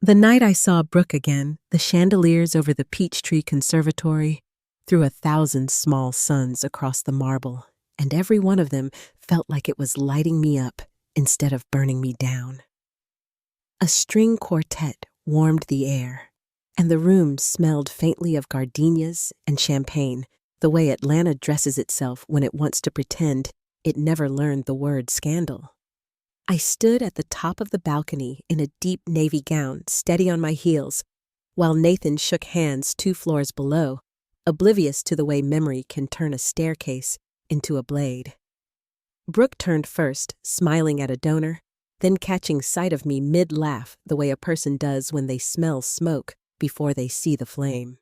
The night I saw Brooke again, the chandeliers over the Peachtree Conservatory threw 1,000 small suns across the marble, and every one of them felt like it was lighting me up instead of burning me down. A string quartet warmed the air, and the room smelled faintly of gardenias and champagne, the way Atlanta dresses itself when it wants to pretend it never learned the word scandal. I stood at the top of the balcony in a deep navy gown, steady on my heels, while Nathan shook hands 2 floors below, oblivious to the way memory can turn a staircase into a blade. Brooke turned first, smiling at a donor, then catching sight of me mid-laugh the way a person does when they smell smoke before they see the flame.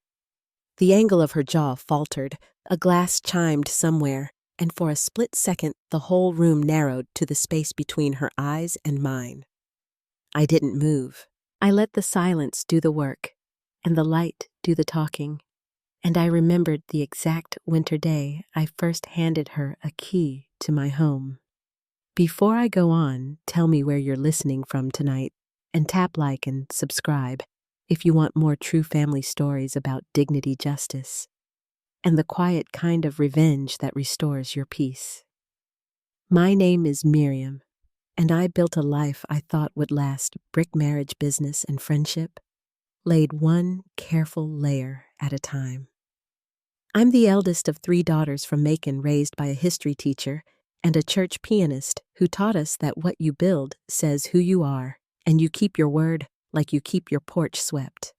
The angle of her jaw faltered, a glass chimed somewhere, and for a split second the whole room narrowed to the space between her eyes and mine. I didn't move. I let the silence do the work, and the light do the talking, and I remembered the exact winter day I first handed her a key to my home. Before I go on, tell me where you're listening from tonight, and tap like and subscribe if you want more true family stories about dignity, justice, and the quiet kind of revenge that restores your peace. My name is Miriam, and I built a life I thought would last: brick marriage, business, and friendship, laid one careful layer at a time. I'm the eldest of 3 daughters from Macon, raised by a history teacher and a church pianist who taught us that what you build says who you are, and you keep your word like you keep your porch swept.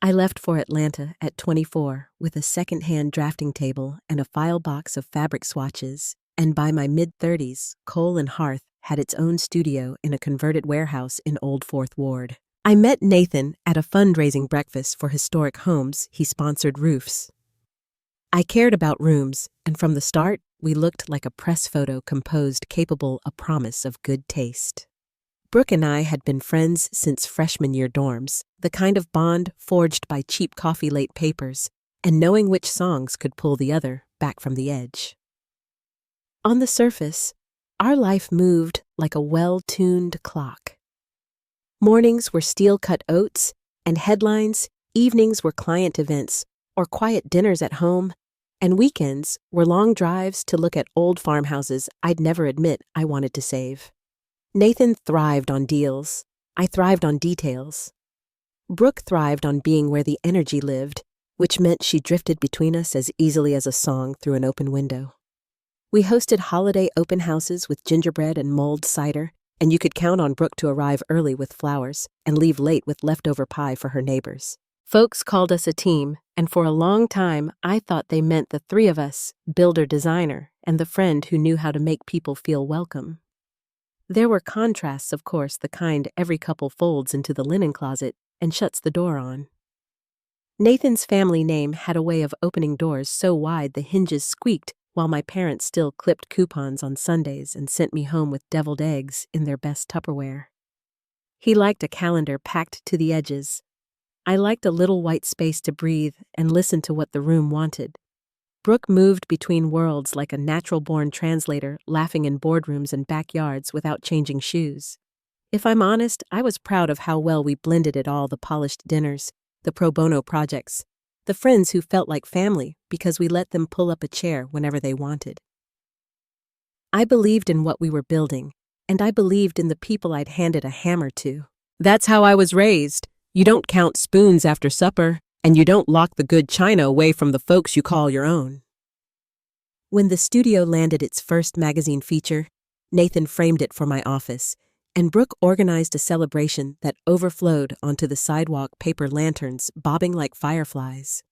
I left for Atlanta at 24 with a second-hand drafting table and a file box of fabric swatches, and by my mid-30s, Cole and Hearth had its own studio in a converted warehouse in Old Fourth Ward. I met Nathan at a fundraising breakfast for historic homes. He sponsored roofs. I cared about rooms, and from the start, we looked like a press photo composed capable a promise of good taste. Brooke and I had been friends since freshman year dorms, the kind of bond forged by cheap coffee-late papers and knowing which songs could pull the other back from the edge. On the surface, our life moved like a well-tuned clock. Mornings were steel-cut oats, and headlines, evenings were client events or quiet dinners at home, and weekends were long drives to look at old farmhouses I'd never admit I wanted to save. Nathan thrived on deals. I thrived on details. Brooke thrived on being where the energy lived, which meant she drifted between us as easily as a song through an open window. We hosted holiday open houses with gingerbread and mulled cider, and you could count on Brooke to arrive early with flowers and leave late with leftover pie for her neighbors. Folks called us a team, and for a long time I thought they meant the 3 of us, builder-designer, and the friend who knew how to make people feel welcome. There were contrasts, of course, the kind every couple folds into the linen closet and shuts the door on. Nathan's family name had a way of opening doors so wide the hinges squeaked while my parents still clipped coupons on Sundays and sent me home with deviled eggs in their best Tupperware. He liked a calendar packed to the edges. I liked a little white space to breathe and listen to what the room wanted. Brooke moved between worlds like a natural-born translator, laughing in boardrooms and backyards without changing shoes. If I'm honest, I was proud of how well we blended it all: the polished dinners, the pro bono projects, the friends who felt like family because we let them pull up a chair whenever they wanted. I believed in what we were building, and I believed in the people I'd handed a hammer to. That's how I was raised. You don't count spoons after supper, and you don't lock the good china away from the folks you call your own. When the studio landed its first magazine feature, Nathan framed it for my office, and Brooke organized a celebration that overflowed onto the sidewalk, paper lanterns bobbing like fireflies.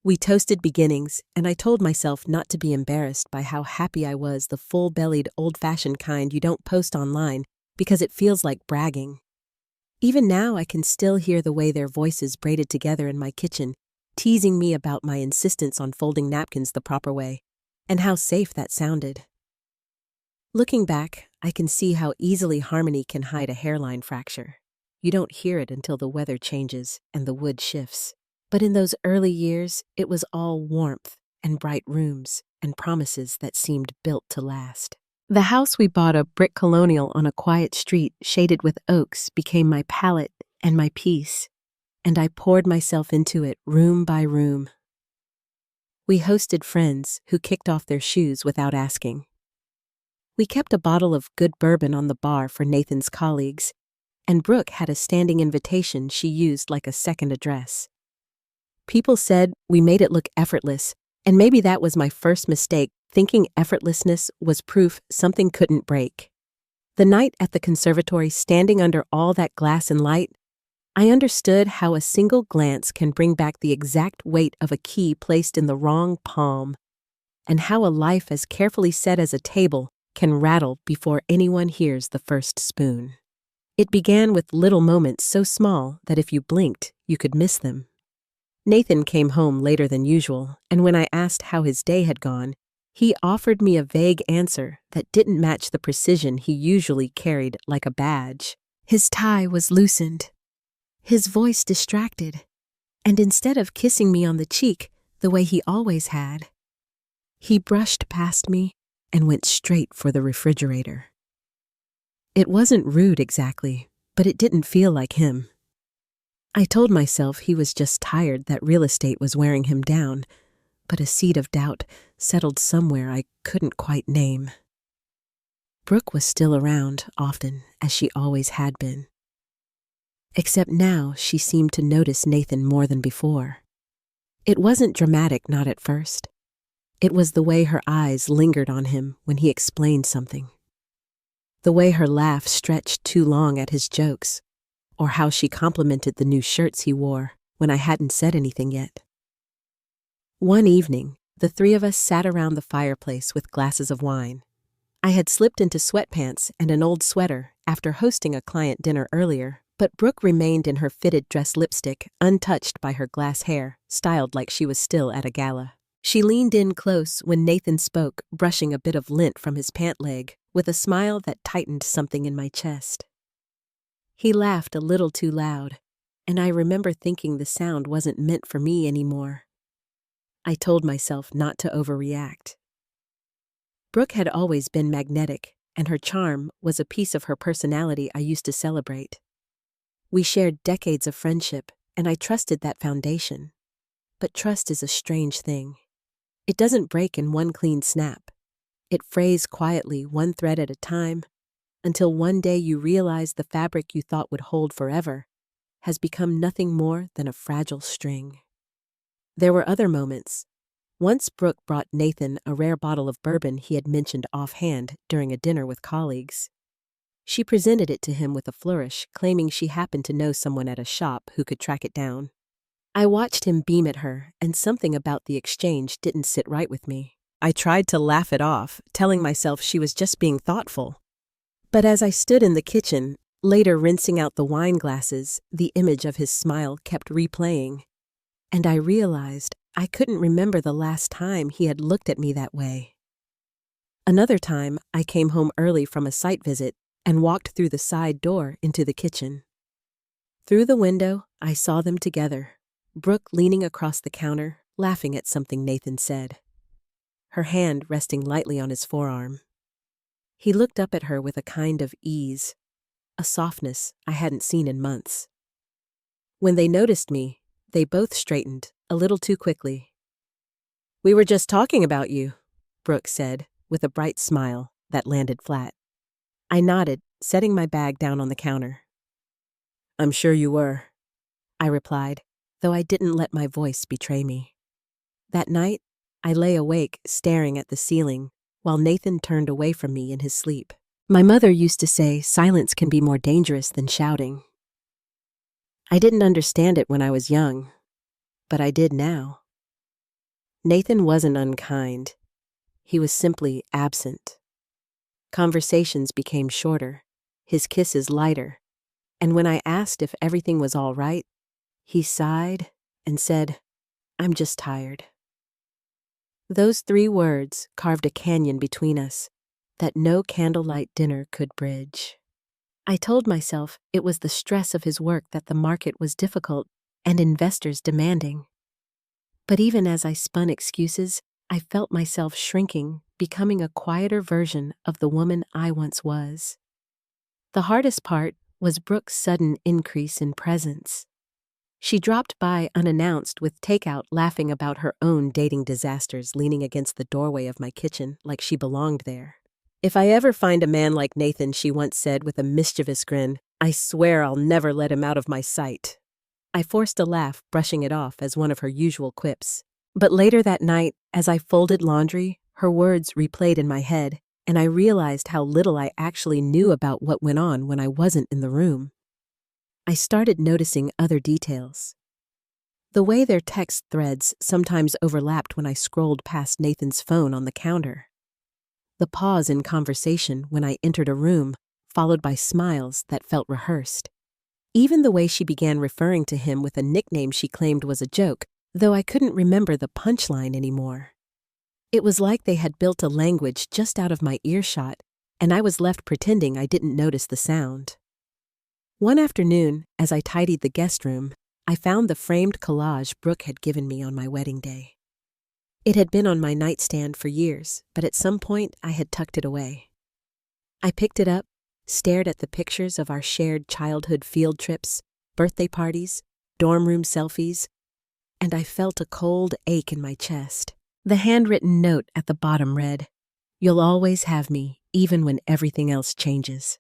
We toasted beginnings, and I told myself not to be embarrassed by how happy I was, the full-bellied, old-fashioned kind you don't post online because it feels like bragging. Even now I can still hear the way their voices braided together in my kitchen, teasing me about my insistence on folding napkins the proper way, and how safe that sounded. Looking back, I can see how easily harmony can hide a hairline fracture. You don't hear it until the weather changes and the wood shifts. But in those early years, it was all warmth and bright rooms and promises that seemed built to last. The house we bought, a brick colonial on a quiet street shaded with oaks, became my palette and my peace, and I poured myself into it room by room. We hosted friends who kicked off their shoes without asking. We kept a bottle of good bourbon on the bar for Nathan's colleagues, and Brooke had a standing invitation she used like a second address. People said we made it look effortless, and maybe that was my first mistake, thinking effortlessness was proof something couldn't break. The night at the conservatory, standing under all that glass and light, I understood how a single glance can bring back the exact weight of a key placed in the wrong palm, and how a life as carefully set as a table can rattle before anyone hears the first spoon. It began with little moments so small that if you blinked, you could miss them. Nathan came home later than usual, and when I asked how his day had gone, he offered me a vague answer that didn't match the precision he usually carried like a badge. His tie was loosened, his voice distracted, and instead of kissing me on the cheek the way he always had, he brushed past me and went straight for the refrigerator. It wasn't rude exactly, but it didn't feel like him. I told myself he was just tired that real estate was wearing him down, but a seed of doubt settled somewhere I couldn't quite name. Brooke was still around often, as she always had been. Except now she seemed to notice Nathan more than before. It wasn't dramatic, not at first. It was the way her eyes lingered on him when he explained something. The way her laugh stretched too long at his jokes, or how she complimented the new shirts he wore when I hadn't said anything yet. One evening, the three of us sat around the fireplace with glasses of wine. I had slipped into sweatpants and an old sweater after hosting a client dinner earlier, but Brooke remained in her fitted dress lipstick, untouched by her glass hair, styled like she was still at a gala. She leaned in close when Nathan spoke, brushing a bit of lint from his pant leg, with a smile that tightened something in my chest. He laughed a little too loud, and I remember thinking the sound wasn't meant for me anymore. I told myself not to overreact. Brooke had always been magnetic, and her charm was a piece of her personality I used to celebrate. We shared decades of friendship, and I trusted that foundation. But trust is a strange thing. It doesn't break in one clean snap. It frays quietly, one thread at a time, until one day you realize the fabric you thought would hold forever has become nothing more than a fragile string. There were other moments. Once Brooke brought Nathan a rare bottle of bourbon he had mentioned offhand during a dinner with colleagues. She presented it to him with a flourish, claiming she happened to know someone at a shop who could track it down. I watched him beam at her, and something about the exchange didn't sit right with me. I tried to laugh it off, telling myself she was just being thoughtful. But as I stood in the kitchen, later rinsing out the wine glasses, the image of his smile kept replaying, and I realized I couldn't remember the last time he had looked at me that way. Another time, I came home early from a site visit and walked through the side door into the kitchen. Through the window, I saw them together, Brooke leaning across the counter, laughing at something Nathan said, her hand resting lightly on his forearm. He looked up at her with a kind of ease, a softness I hadn't seen in months. When they noticed me, they both straightened, a little too quickly. "We were just talking about you," Brooke said, with a bright smile that landed flat. I nodded, setting my bag down on the counter. "I'm sure you were," I replied, though I didn't let my voice betray me. That night, I lay awake, staring at the ceiling, while Nathan turned away from me in his sleep. My mother used to say silence can be more dangerous than shouting. I didn't understand it when I was young, but I did now. Nathan wasn't unkind. He was simply absent. Conversations became shorter, his kisses lighter, and when I asked if everything was all right, he sighed and said, "I'm just tired." Those 3 words carved a canyon between us that no candlelight dinner could bridge. I told myself it was the stress of his work that the market was difficult and investors demanding. But even as I spun excuses, I felt myself shrinking, becoming a quieter version of the woman I once was. The hardest part was Brooke's sudden increase in presence. She dropped by unannounced with takeout, laughing about her own dating disasters, leaning against the doorway of my kitchen like she belonged there. "If I ever find a man like Nathan," she once said with a mischievous grin, "I swear I'll never let him out of my sight." I forced a laugh, brushing it off as one of her usual quips. But later that night, as I folded laundry, her words replayed in my head, and I realized how little I actually knew about what went on when I wasn't in the room. I started noticing other details. The way their text threads sometimes overlapped when I scrolled past Nathan's phone on the counter. The pause in conversation when I entered a room, followed by smiles that felt rehearsed. Even the way she began referring to him with a nickname she claimed was a joke, though I couldn't remember the punchline anymore. It was like they had built a language just out of my earshot, and I was left pretending I didn't notice the sound. One afternoon, as I tidied the guest room, I found the framed collage Brooke had given me on my wedding day. It had been on my nightstand for years, but at some point I had tucked it away. I picked it up, stared at the pictures of our shared childhood field trips, birthday parties, dorm room selfies, and I felt a cold ache in my chest. The handwritten note at the bottom read, "You'll always have me, even when everything else changes."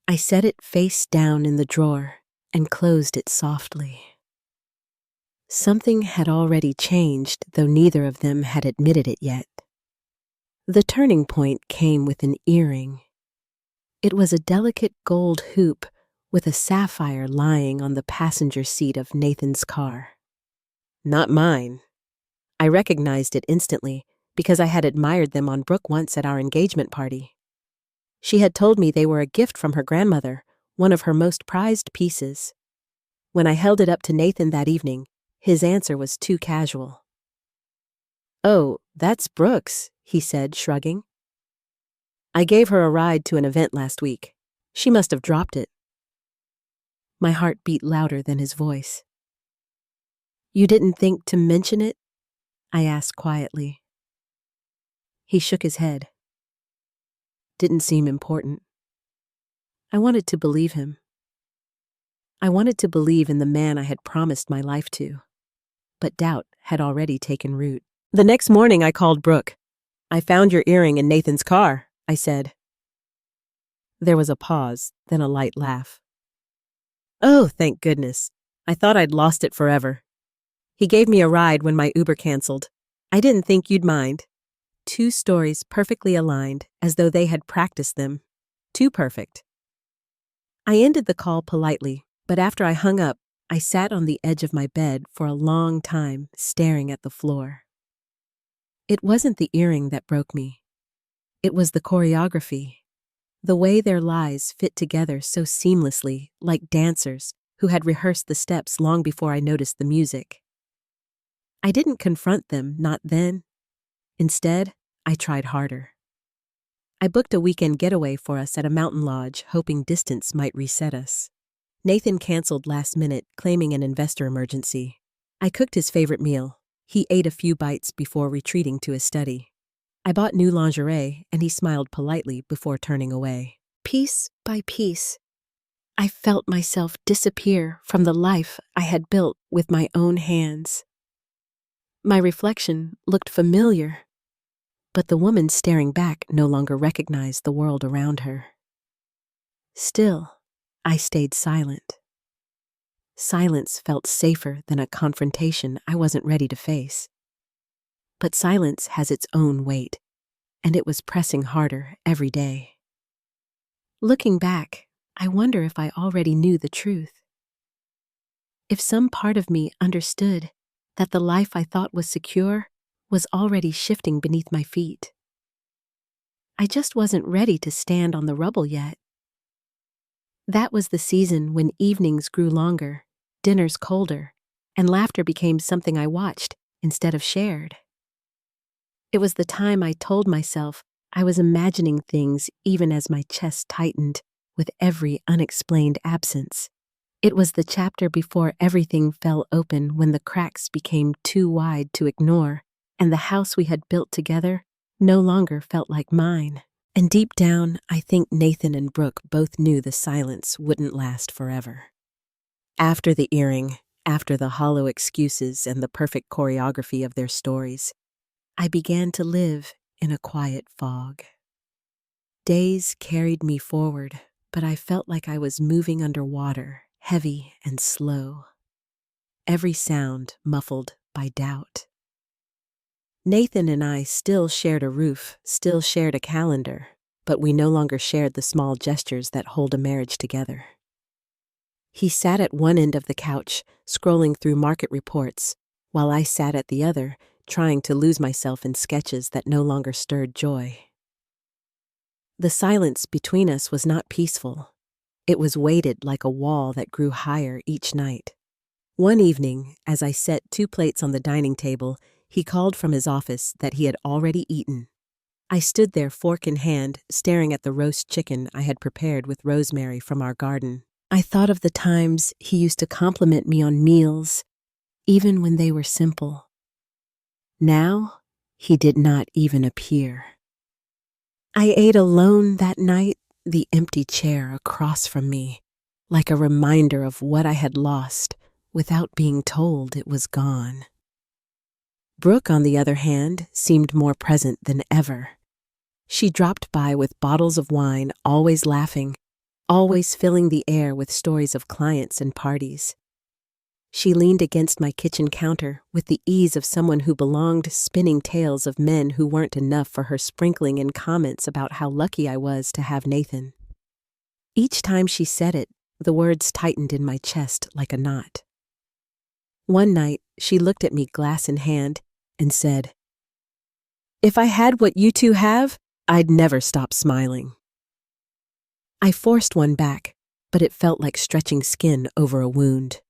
I set it face down in the drawer and closed it softly. Something had already changed, though neither of them had admitted it yet. The turning point came with an earring. It was a delicate gold hoop with a sapphire lying on the passenger seat of Nathan's car. Not mine. I recognized it instantly because I had admired them on Brooke once at our engagement party. She had told me they were a gift from her grandmother, one of her most prized pieces. When I held it up to Nathan that evening, his answer was too casual. "Oh, that's Brooke's," he said, shrugging. "I gave her a ride to an event last week. She must have dropped it." My heart beat louder than his voice. "You didn't think to mention it?" I asked quietly. He shook his head. Didn't seem important. I wanted to believe him. I wanted to believe in the man I had promised my life to. But doubt had already taken root. The next morning I called Brooke. "I found your earring in Nathan's car," I said. There was a pause, then a light laugh. "Oh, thank goodness. I thought I'd lost it forever. He gave me a ride when my Uber canceled. I didn't think you'd mind." Two stories perfectly aligned, as though they had practiced them. Too perfect. I ended the call politely, but after I hung up, I sat on the edge of my bed for a long time, staring at the floor. It wasn't the earring that broke me. It was the choreography. The way their lies fit together so seamlessly, like dancers who had rehearsed the steps long before I noticed the music. I didn't confront them, not then. Instead, I tried harder. I booked a weekend getaway for us at a mountain lodge, hoping distance might reset us. Nathan canceled last minute, claiming an investor emergency. I cooked his favorite meal. He ate a few bites before retreating to his study. I bought new lingerie, and he smiled politely before turning away. Piece by piece, I felt myself disappear from the life I had built with my own hands. My reflection looked familiar, but the woman staring back no longer recognized the world around her. Still, I stayed silent. Silence felt safer than a confrontation I wasn't ready to face. But silence has its own weight, and it was pressing harder every day. Looking back, I wonder if I already knew the truth. If some part of me understood that the life I thought was secure was already shifting beneath my feet. I just wasn't ready to stand on the rubble yet. That was the season when evenings grew longer, dinners colder, and laughter became something I watched instead of shared. It was the time I told myself I was imagining things even as my chest tightened with every unexplained absence. It was the chapter before everything fell open when the cracks became too wide to ignore, and the house we had built together no longer felt like mine. And deep down, I think Nathan and Brooke both knew the silence wouldn't last forever. After the earring, after the hollow excuses and the perfect choreography of their stories, I began to live in a quiet fog. Days carried me forward, but I felt like I was moving underwater, heavy and slow. Every sound muffled by doubt. Nathan and I still shared a roof, still shared a calendar, but we no longer shared the small gestures that hold a marriage together. He sat at one end of the couch, scrolling through market reports, while I sat at the other, trying to lose myself in sketches that no longer stirred joy. The silence between us was not peaceful. It was weighted like a wall that grew higher each night. One evening, as I set 2 plates on the dining table, he called from his office that he had already eaten. I stood there, fork in hand, staring at the roast chicken I had prepared with rosemary from our garden. I thought of the times he used to compliment me on meals, even when they were simple. Now, he did not even appear. I ate alone that night, the empty chair across from me, like a reminder of what I had lost without being told it was gone. Brooke, on the other hand, seemed more present than ever. She dropped by with bottles of wine, always laughing, always filling the air with stories of clients and parties. She leaned against my kitchen counter with the ease of someone who belonged, spinning tales of men who weren't enough for her, sprinkling in comments about how lucky I was to have Nathan. Each time she said it, the words tightened in my chest like a knot. One night, she looked at me, glass in hand, and said, "If I had what you two have, I'd never stop smiling." I forced one back, but it felt like stretching skin over a wound.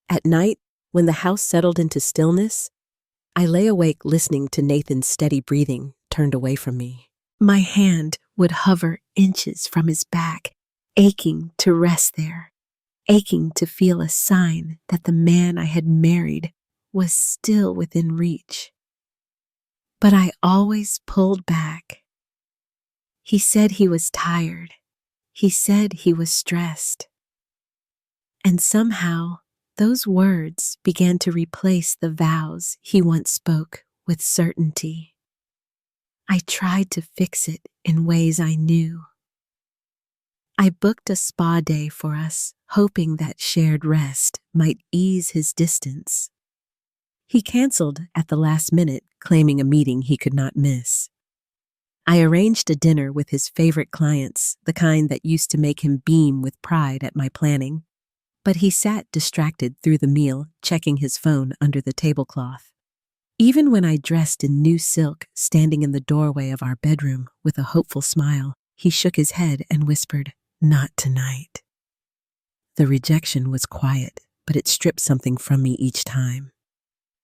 At night, when the house settled into stillness, I lay awake listening to Nathan's steady breathing turned away from me. My hand would hover inches from his back, aching to rest there, aching to feel a sign that the man I had married was still within reach. But I always pulled back. He said he was tired. He said he was stressed. And somehow, those words began to replace the vows he once spoke with certainty. I tried to fix it in ways I knew. I booked a spa day for us, hoping that shared rest might ease his distance. He canceled at the last minute, claiming a meeting he could not miss. I arranged a dinner with his favorite clients, the kind that used to make him beam with pride at my planning. But he sat distracted through the meal, checking his phone under the tablecloth. Even when I dressed in new silk, standing in the doorway of our bedroom with a hopeful smile, he shook his head and whispered, "Not tonight." The rejection was quiet, but it stripped something from me each time.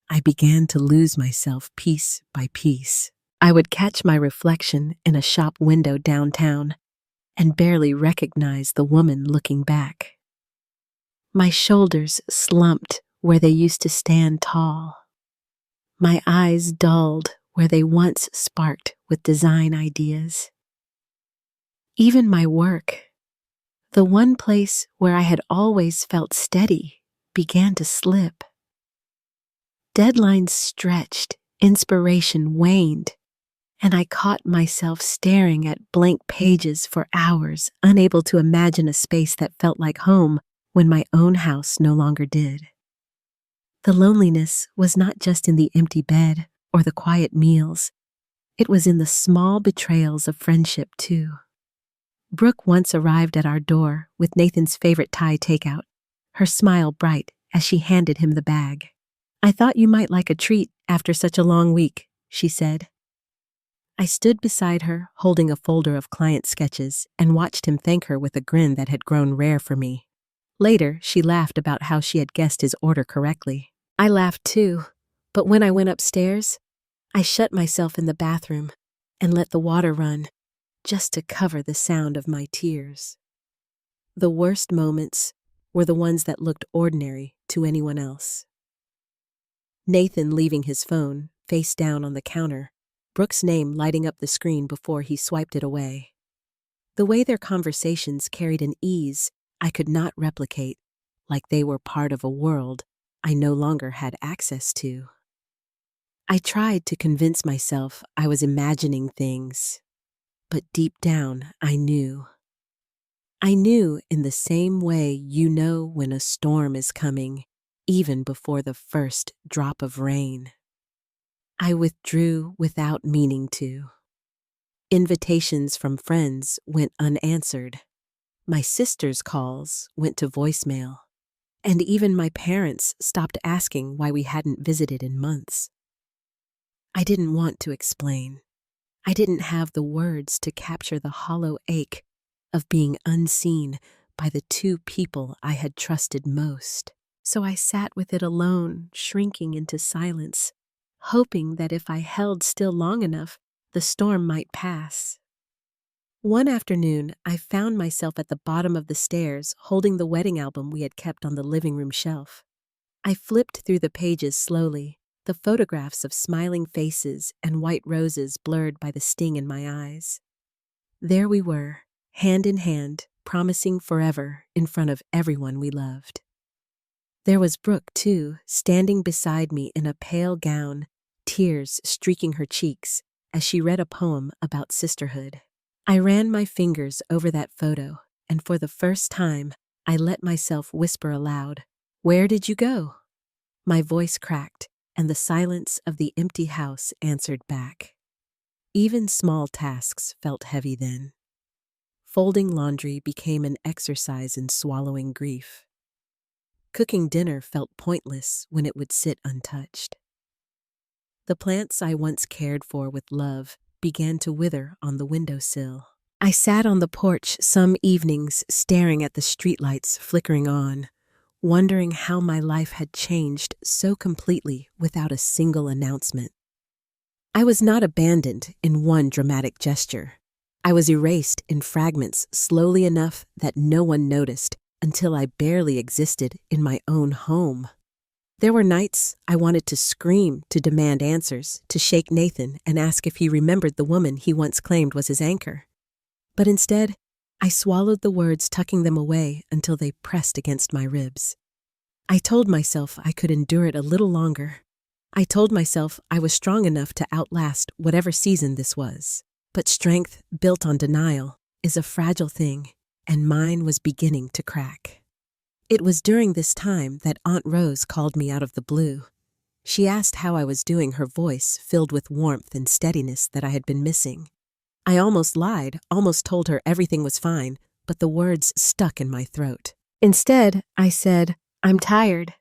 I began to lose myself piece by piece. I would catch my reflection in a shop window downtown and barely recognize the woman looking back. My shoulders slumped where they used to stand tall. My eyes dulled where they once sparked with design ideas. Even my work, the one place where I had always felt steady, began to slip. Deadlines stretched, inspiration waned, and I caught myself staring at blank pages for hours, unable to imagine a space that felt like home when my own house no longer did. The loneliness was not just in the empty bed or the quiet meals. It was in the small betrayals of friendship, too. Brooke once arrived at our door with Nathan's favorite Thai takeout, her smile bright as she handed him the bag. "I thought you might like a treat after such a long week," she said. I stood beside her, holding a folder of client sketches, and watched him thank her with a grin that had grown rare for me. Later, she laughed about how she had guessed his order correctly. I laughed too, but when I went upstairs, I shut myself in the bathroom and let the water run, just to cover the sound of my tears. The worst moments were the ones that looked ordinary to anyone else. Nathan leaving his phone, face down on the counter, Brooke's name lighting up the screen before he swiped it away. The way their conversations carried an ease I could not replicate, like they were part of a world I no longer had access to. I tried to convince myself I was imagining things, but deep down I knew. I knew in the same way you know when a storm is coming, even before the first drop of rain. I withdrew without meaning to. Invitations from friends went unanswered. My sister's calls went to voicemail. And even my parents stopped asking why we hadn't visited in months. I didn't want to explain. I didn't have the words to capture the hollow ache of being unseen by the two people I had trusted most. So I sat with it alone, shrinking into silence, hoping that if I held still long enough, the storm might pass. One afternoon, I found myself at the bottom of the stairs holding the wedding album we had kept on the living room shelf. I flipped through the pages slowly, the photographs of smiling faces and white roses blurred by the sting in my eyes. There we were, hand in hand, promising forever in front of everyone we loved. There was Brooke, too, standing beside me in a pale gown, tears streaking her cheeks as she read a poem about sisterhood. I ran my fingers over that photo, and for the first time, I let myself whisper aloud, "Where did you go?" My voice cracked, and the silence of the empty house answered back. Even small tasks felt heavy then. Folding laundry became an exercise in swallowing grief. Cooking dinner felt pointless when it would sit untouched. The plants I once cared for with love began to wither on the windowsill. I sat on the porch some evenings staring at the streetlights flickering on, wondering how my life had changed so completely without a single announcement. I was not abandoned in one dramatic gesture. I was erased in fragments slowly enough that no one noticed until I barely existed in my own home. There were nights I wanted to scream to demand answers, to shake Nathan and ask if he remembered the woman he once claimed was his anchor. But instead, I swallowed the words, tucking them away until they pressed against my ribs. I told myself I could endure it a little longer. I told myself I was strong enough to outlast whatever season this was. But strength built on denial is a fragile thing, and mine was beginning to crack. It was during this time that Aunt Rose called me out of the blue. She asked how I was doing, her voice filled with warmth and steadiness that I had been missing. I almost lied, almost told her everything was fine, but the words stuck in my throat. Instead, I said, "I'm tired."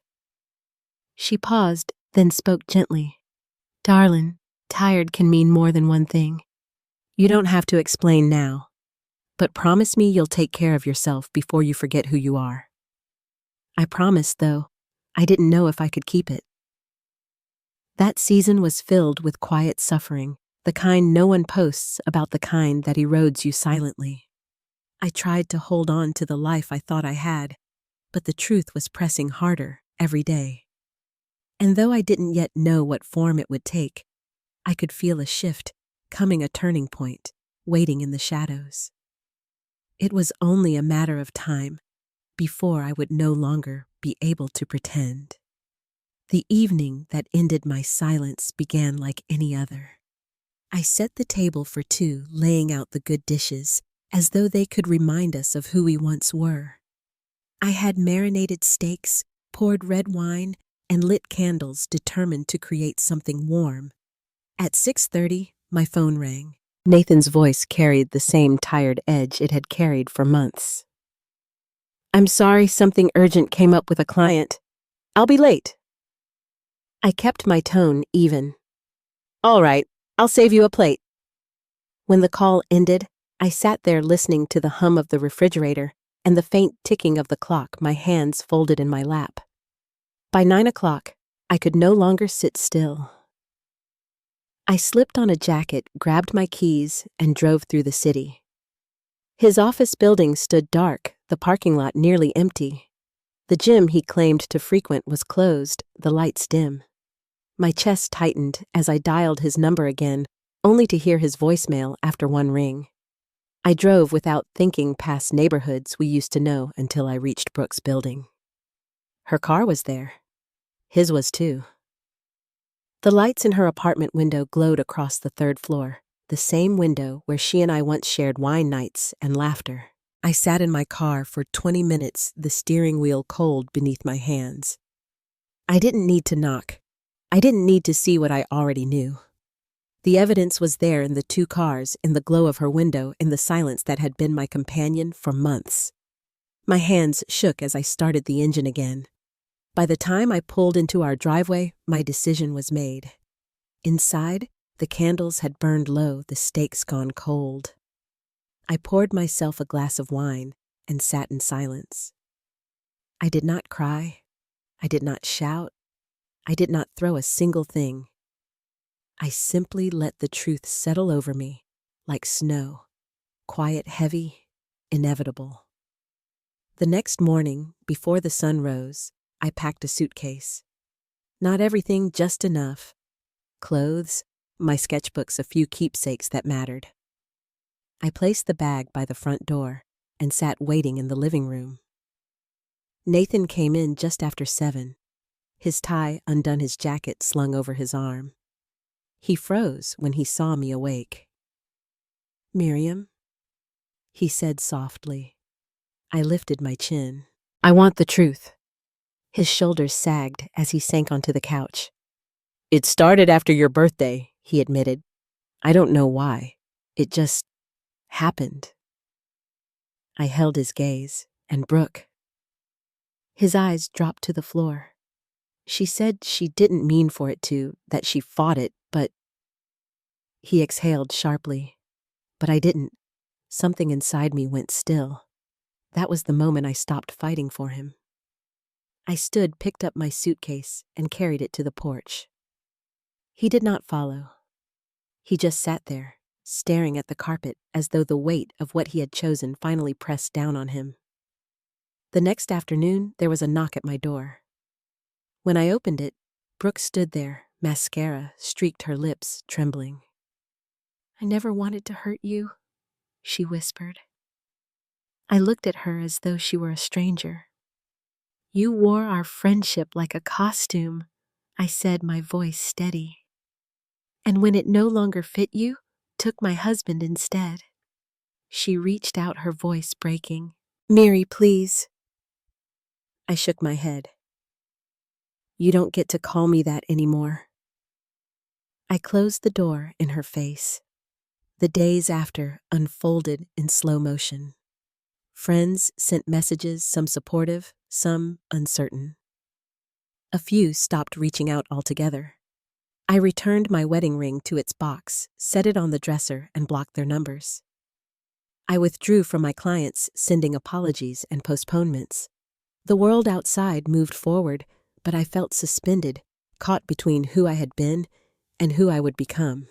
She paused, then spoke gently. "Darlin', tired can mean more than one thing. You don't have to explain now, but promise me you'll take care of yourself before you forget who you are." I promised, though I didn't know if I could keep it. That season was filled with quiet suffering, the kind no one posts about, the kind that erodes you silently. I tried to hold on to the life I thought I had, but the truth was pressing harder every day. And though I didn't yet know what form it would take, I could feel a shift, coming, a turning point, waiting in the shadows. It was only a matter of time before I would no longer be able to pretend. The evening that ended my silence began like any other. I set the table for two, laying out the good dishes, as though they could remind us of who we once were. I had marinated steaks, poured red wine, and lit candles, determined to create something warm. At 6:30, my phone rang. Nathan's voice carried the same tired edge it had carried for months. "I'm sorry, something urgent came up with a client. I'll be late." I kept my tone even. "All right, I'll save you a plate." When the call ended, I sat there listening to the hum of the refrigerator and the faint ticking of the clock, my hands folded in my lap. By 9 o'clock, I could no longer sit still. I slipped on a jacket, grabbed my keys, and drove through the city. His office building stood dark, the parking lot nearly empty. The gym he claimed to frequent was closed, the lights dim. My chest tightened as I dialed his number again, only to hear his voicemail after one ring. I drove without thinking past neighborhoods we used to know until I reached Brooke's building. Her car was there. His was too. The lights in her apartment window glowed across the third floor, the same window where she and I once shared wine nights and laughter. I sat in my car for 20 minutes, the steering wheel cold beneath my hands. I didn't need to knock. I didn't need to see what I already knew. The evidence was there in the two cars, in the glow of her window, in the silence that had been my companion for months. My hands shook as I started the engine again. By the time I pulled into our driveway, my decision was made. Inside, the candles had burned low, the steaks gone cold. I poured myself a glass of wine and sat in silence. I did not cry. I did not shout. I did not throw a single thing. I simply let the truth settle over me like snow, quiet, heavy, inevitable. The next morning, before the sun rose, I packed a suitcase. Not everything, just enough. Clothes, my sketchbooks, a few keepsakes that mattered. I placed the bag by the front door and sat waiting in the living room. Nathan came in just after 7. His tie undone, his jacket slung over his arm. He froze when he saw me awake. "Miriam," he said softly. I lifted my chin. "I want the truth." His shoulders sagged as he sank onto the couch. "It started after your birthday," he admitted. "I don't know why. It just happened." I held his gaze, and Brooke. His eyes dropped to the floor. She said she didn't mean for it to, that she fought it, but... He exhaled sharply. But I didn't. Something inside me went still. That was the moment I stopped fighting for him. I stood, picked up my suitcase, and carried it to the porch. He did not follow. He just sat there, staring at the carpet as though the weight of what he had chosen finally pressed down on him. The next afternoon, there was a knock at my door. When I opened it, Brooke stood there, mascara streaked her lips, trembling. "I never wanted to hurt you," she whispered. I looked at her as though she were a stranger. "You wore our friendship like a costume," I said, my voice steady. "And when it no longer fit you, took my husband instead." She reached out, her voice breaking. "Miri, please." I shook my head. "You don't get to call me that anymore." I closed the door in her face. The days after unfolded in slow motion. Friends sent messages, some supportive, some uncertain. A few stopped reaching out altogether. I returned my wedding ring to its box, set it on the dresser, and blocked their numbers. I withdrew from my clients, sending apologies and postponements. The world outside moved forward, but I felt suspended, caught between who I had been and who I would become.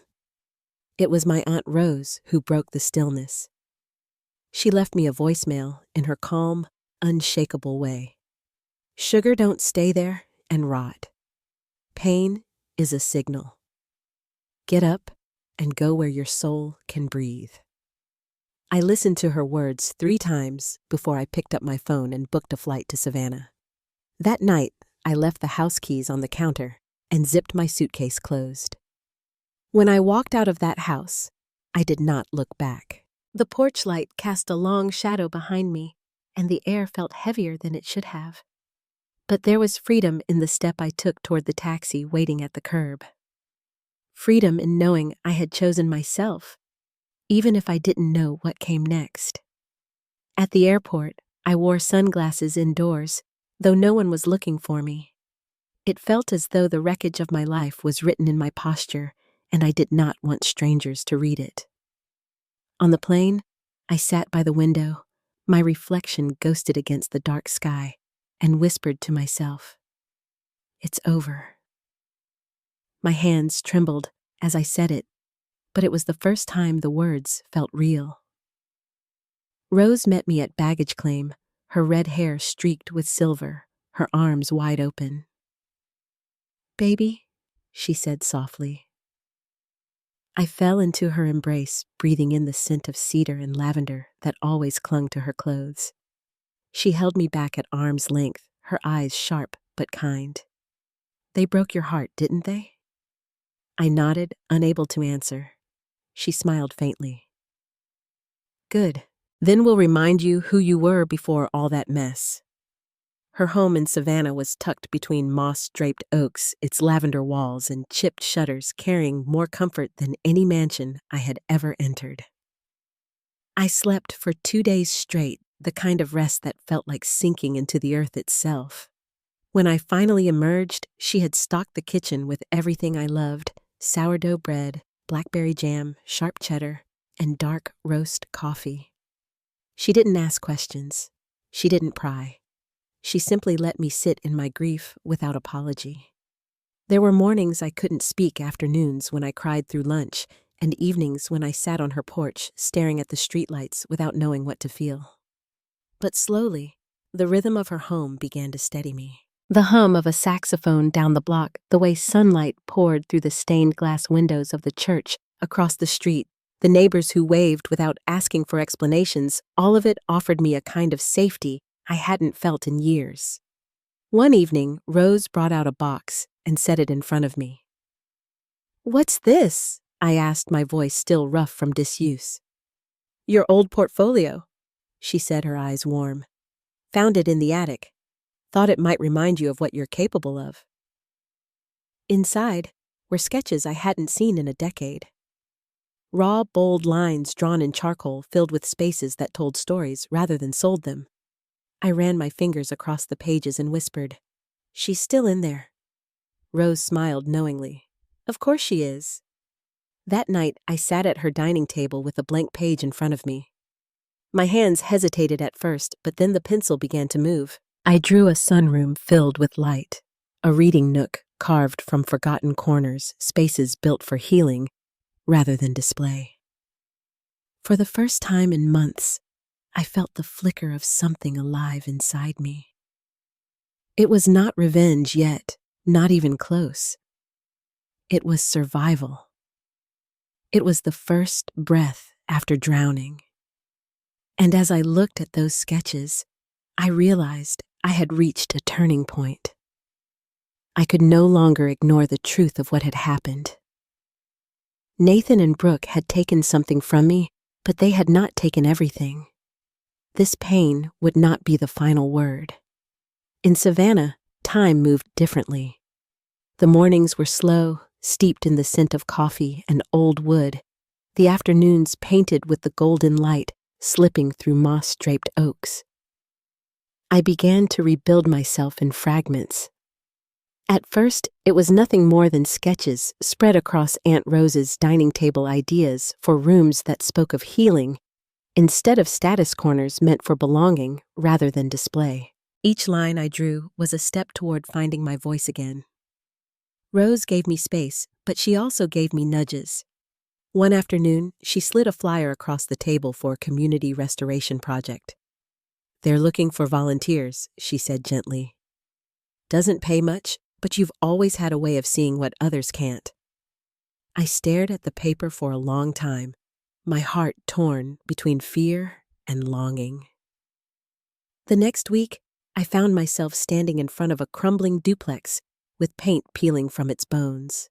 It was my Aunt Rose who broke the stillness. She left me a voicemail in her calm, unshakable way. "Sugar don't stay there and rot. Pain is a signal. Get up and go where your soul can breathe." I listened to her words 3 times before I picked up my phone and booked a flight to Savannah. That night, I left the house keys on the counter and zipped my suitcase closed. When I walked out of that house, I did not look back. The porch light cast a long shadow behind me, and the air felt heavier than it should have. But there was freedom in the step I took toward the taxi waiting at the curb. Freedom in knowing I had chosen myself, even if I didn't know what came next. At the airport, I wore sunglasses indoors, though no one was looking for me. It felt as though the wreckage of my life was written in my posture, and I did not want strangers to read it. On the plane, I sat by the window, my reflection ghosted against the dark sky, and whispered to myself, "It's over." My hands trembled as I said it, but it was the first time the words felt real. Rose met me at baggage claim, her red hair streaked with silver, her arms wide open. "Baby," she said softly. I fell into her embrace, breathing in the scent of cedar and lavender that always clung to her clothes. She held me back at arm's length, her eyes sharp but kind. They broke your heart, didn't they? I nodded, unable to answer. She smiled faintly. Good. Then we'll remind you who you were before all that mess. Her home in Savannah was tucked between moss-draped oaks, its lavender walls and chipped shutters carrying more comfort than any mansion I had ever entered. I slept for 2 days straight, the kind of rest that felt like sinking into the earth itself. When I finally emerged, she had stocked the kitchen with everything I loved: sourdough bread, blackberry jam, sharp cheddar, and dark roast coffee. She didn't ask questions. She didn't pry. She simply let me sit in my grief without apology. There were mornings I couldn't speak, afternoons when I cried through lunch, and evenings when I sat on her porch staring at the streetlights without knowing what to feel. But slowly, the rhythm of her home began to steady me. The hum of a saxophone down the block, the way sunlight poured through the stained glass windows of the church across the street, the neighbors who waved without asking for explanations, all of it offered me a kind of safety I hadn't felt in years. One evening, Rose brought out a box and set it in front of me. "What's this?" I asked, my voice still rough from disuse. "Your old portfolio," she said, her eyes warm. "Found it in the attic. Thought it might remind you of what you're capable of." Inside were sketches I hadn't seen in a decade. Raw, bold lines drawn in charcoal filled with spaces that told stories rather than sold them. I ran my fingers across the pages and whispered, "She's still in there." Rose smiled knowingly. "Of course she is." That night, I sat at her dining table with a blank page in front of me. My hands hesitated at first, but then the pencil began to move. I drew a sunroom filled with light, a reading nook carved from forgotten corners, spaces built for healing rather than display. For the first time in months, I felt the flicker of something alive inside me. It was not revenge yet, not even close. It was survival. It was the first breath after drowning. And as I looked at those sketches, I realized I had reached a turning point. I could no longer ignore the truth of what had happened. Nathan and Brooke had taken something from me, but they had not taken everything. This pain would not be the final word. In Savannah, time moved differently. The mornings were slow, steeped in the scent of coffee and old wood, the afternoons painted with the golden light slipping through moss-draped oaks. I began to rebuild myself in fragments. At first, it was nothing more than sketches spread across Aunt Rose's dining table, ideas for rooms that spoke of healing, instead of status corners meant for belonging rather than display. Each line I drew was a step toward finding my voice again. Rose gave me space, but she also gave me nudges. One afternoon, she slid a flyer across the table for a community restoration project. "They're looking for volunteers," she said gently. "Doesn't pay much, but you've always had a way of seeing what others can't." I stared at the paper for a long time, my heart torn between fear and longing. The next week, I found myself standing in front of a crumbling duplex with paint peeling from its bones.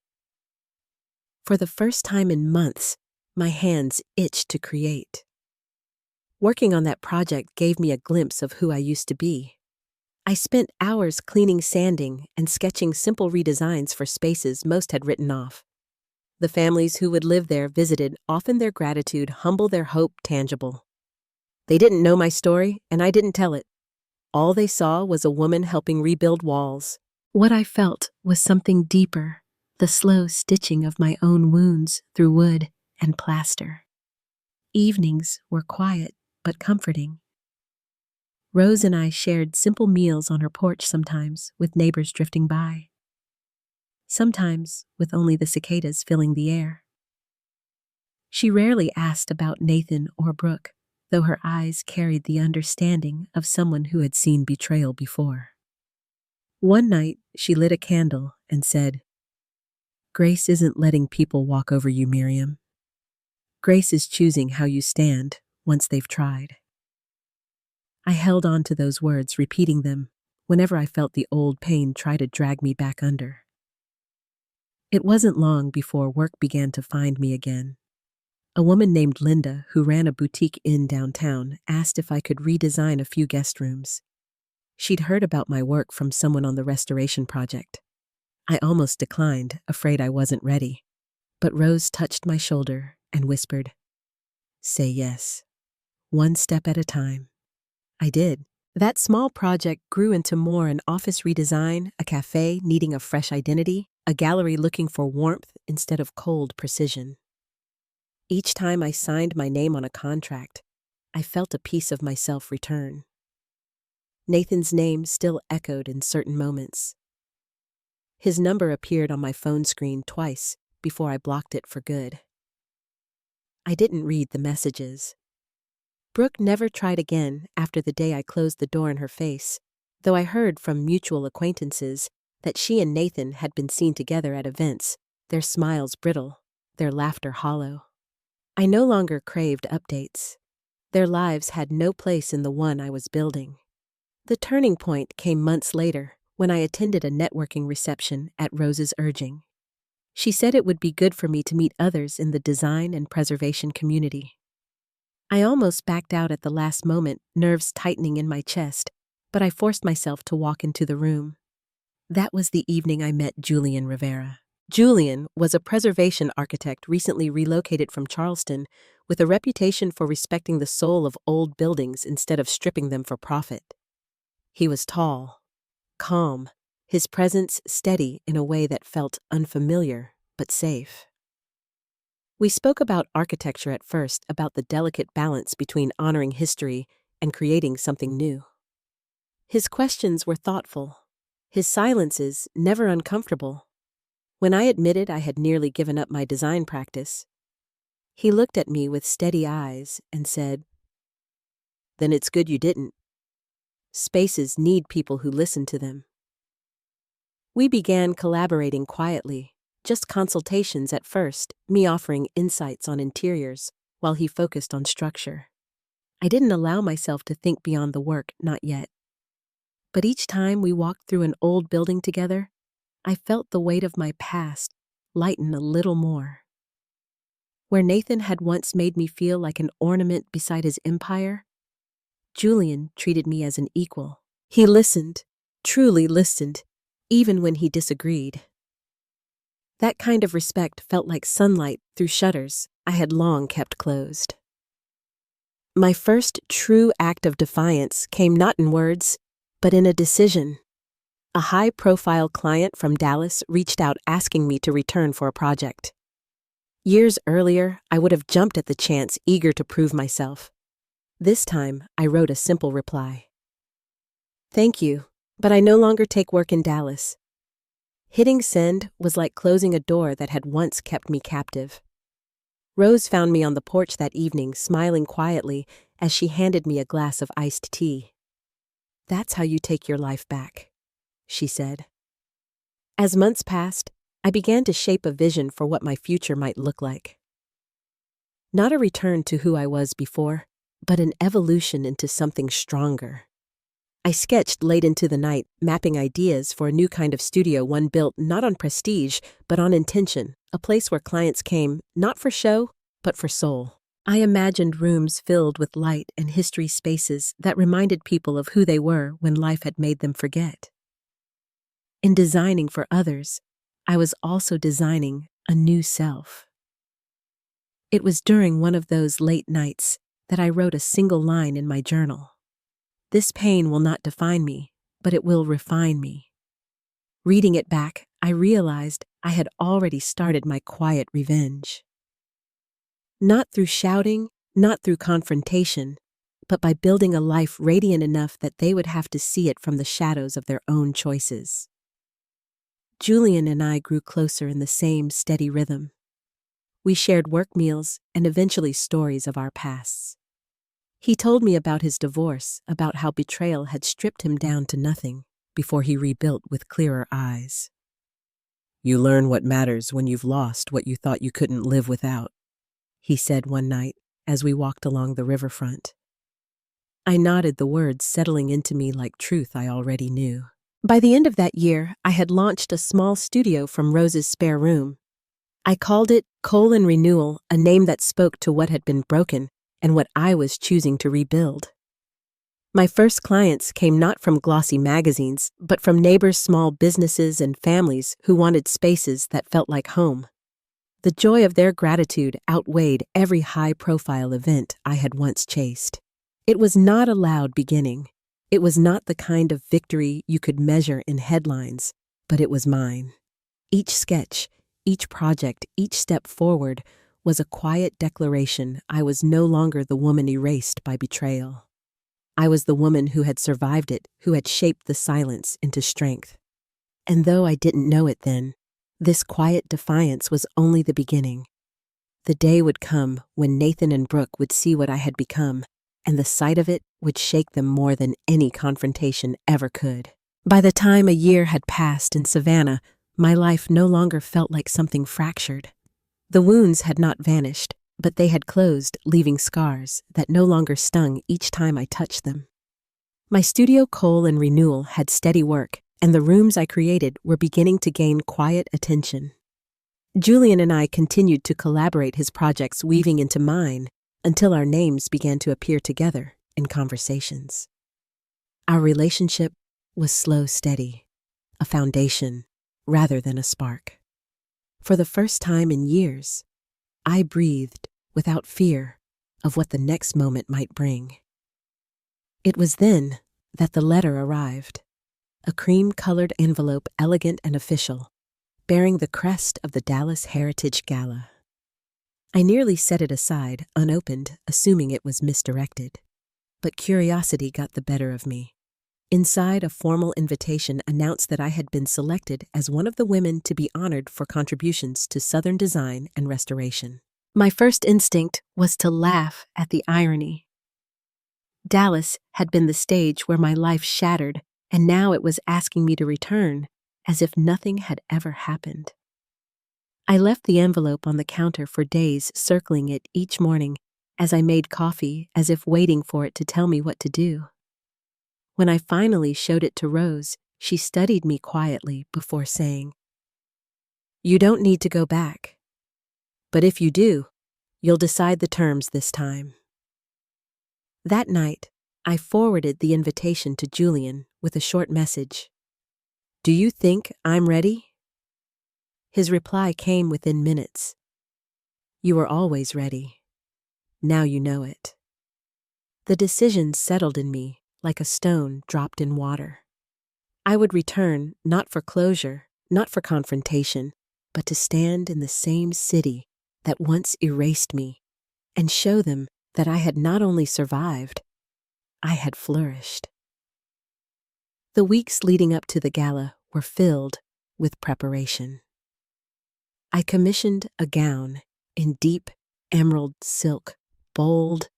For the first time in months, my hands itched to create. Working on that project gave me a glimpse of who I used to be. I spent hours cleaning, sanding, and sketching simple redesigns for spaces most had written off. The families who would live there visited, often their gratitude humble, their hope tangible. They didn't know my story, and I didn't tell it. All they saw was a woman helping rebuild walls. What I felt was something deeper, the slow stitching of my own wounds through wood and plaster. Evenings were quiet but comforting. Rose and I shared simple meals on her porch sometimes, with neighbors drifting by. Sometimes with only the cicadas filling the air. She rarely asked about Nathan or Brooke, though her eyes carried the understanding of someone who had seen betrayal before. One night, she lit a candle and said, Grace isn't letting people walk over you, Miriam. Grace is choosing how you stand once they've tried. I held on to those words, repeating them whenever I felt the old pain try to drag me back under. It wasn't long before work began to find me again. A woman named Linda, who ran a boutique inn downtown, asked if I could redesign a few guest rooms. She'd heard about my work from someone on the restoration project. I almost declined, afraid I wasn't ready. But Rose touched my shoulder and whispered, "Say yes. One step at a time." I did. That small project grew into more: an office redesign, a cafe needing a fresh identity, a gallery looking for warmth instead of cold precision. Each time I signed my name on a contract, I felt a piece of myself return. Nathan's name still echoed in certain moments. His number appeared on my phone screen twice before I blocked it for good. I didn't read the messages. Brooke never tried again after the day I closed the door in her face, though I heard from mutual acquaintances that she and Nathan had been seen together at events, their smiles brittle, their laughter hollow. I no longer craved updates. Their lives had no place in the one I was building. The turning point came months later when I attended a networking reception at Rose's urging. She said it would be good for me to meet others in the design and preservation community. I almost backed out at the last moment, nerves tightening in my chest, but I forced myself to walk into the room. That was the evening I met Julian Rivera. Julian was a preservation architect recently relocated from Charleston with a reputation for respecting the soul of old buildings instead of stripping them for profit. He was tall, calm, his presence steady in a way that felt unfamiliar but safe. We spoke about architecture at first, about the delicate balance between honoring history and creating something new. His questions were thoughtful, his silences never uncomfortable. When I admitted I had nearly given up my design practice, he looked at me with steady eyes and said, "Then it's good you didn't. Spaces need people who listen to them." We began collaborating quietly, just consultations at first, me offering insights on interiors while he focused on structure. I didn't allow myself to think beyond the work, not yet. But each time we walked through an old building together, I felt the weight of my past lighten a little more. Where Nathan had once made me feel like an ornament beside his empire, Julian treated me as an equal. He listened, truly listened, even when he disagreed. That kind of respect felt like sunlight through shutters I had long kept closed. My first true act of defiance came not in words, but in a decision. A high-profile client from Dallas reached out asking me to return for a project. Years earlier, I would have jumped at the chance, eager to prove myself. This time, I wrote a simple reply. "Thank you, but I no longer take work in Dallas." Hitting send was like closing a door that had once kept me captive. Rose found me on the porch that evening, smiling quietly as she handed me a glass of iced tea. "That's how you take your life back," she said. As months passed, I began to shape a vision for what my future might look like. Not a return to who I was before, but an evolution into something stronger. I sketched late into the night, mapping ideas for a new kind of studio, one built not on prestige, but on intention, a place where clients came not for show, but for soul. I imagined rooms filled with light and history, spaces that reminded people of who they were when life had made them forget. In designing for others, I was also designing a new self. It was during one of those late nights that I wrote a single line in my journal. "This pain will not define me, but it will refine me." Reading it back, I realized I had already started my quiet revenge. Not through shouting, not through confrontation, but by building a life radiant enough that they would have to see it from the shadows of their own choices. Julian and I grew closer in the same steady rhythm. We shared work meals and eventually stories of our pasts. He told me about his divorce, about how betrayal had stripped him down to nothing before he rebuilt with clearer eyes. You learn what matters when you've lost what you thought you couldn't live without, he said one night as we walked along the riverfront. I nodded, the words settling into me like truth I already knew. By the end of that year, I had launched a small studio from Rose's spare room. I called it Renewal, a name that spoke to what had been broken and what I was choosing to rebuild. My first clients came not from glossy magazines, but from neighbors, small businesses, and families who wanted spaces that felt like home. The joy of their gratitude outweighed every high-profile event I had once chased. It was not a loud beginning. It was not the kind of victory you could measure in headlines, but it was mine. Each sketch, each project, each step forward was a quiet declaration I was no longer the woman erased by betrayal. I was the woman who had survived it, who had shaped the silence into strength. And though I didn't know it then, this quiet defiance was only the beginning. The day would come when Nathan and Brooke would see what I had become, and the sight of it would shake them more than any confrontation ever could. By the time a year had passed in Savannah, my life no longer felt like something fractured. The wounds had not vanished, but they had closed, leaving scars that no longer stung each time I touched them. My studio Renewal had steady work, and the rooms I created were beginning to gain quiet attention. Julian and I continued to collaborate, his projects weaving into mine, until our names began to appear together in conversations. Our relationship was slow, steady, a foundation rather than a spark. For the first time in years, I breathed without fear of what the next moment might bring. It was then that the letter arrived, a cream-colored envelope, elegant and official, bearing the crest of the Dallas Heritage Gala. I nearly set it aside, unopened, assuming it was misdirected. But curiosity got the better of me. Inside, a formal invitation announced that I had been selected as one of the women to be honored for contributions to Southern design and restoration. My first instinct was to laugh at the irony. Dallas had been the stage where my life shattered, and now it was asking me to return, as if nothing had ever happened. I left the envelope on the counter for days, circling it each morning as I made coffee, as if waiting for it to tell me what to do. When I finally showed it to Rose, she studied me quietly before saying, "You don't need to go back. But if you do, you'll decide the terms this time." That night, I forwarded the invitation to Julian with a short message. "Do you think I'm ready?" His reply came within minutes. "You were always ready. Now you know it." The decision settled in me like a stone dropped in water. I would return not for closure, not for confrontation, but to stand in the same city that once erased me and show them that I had not only survived, I had flourished. The weeks leading up to the gala were filled with preparation. I commissioned a gown in deep emerald silk, bold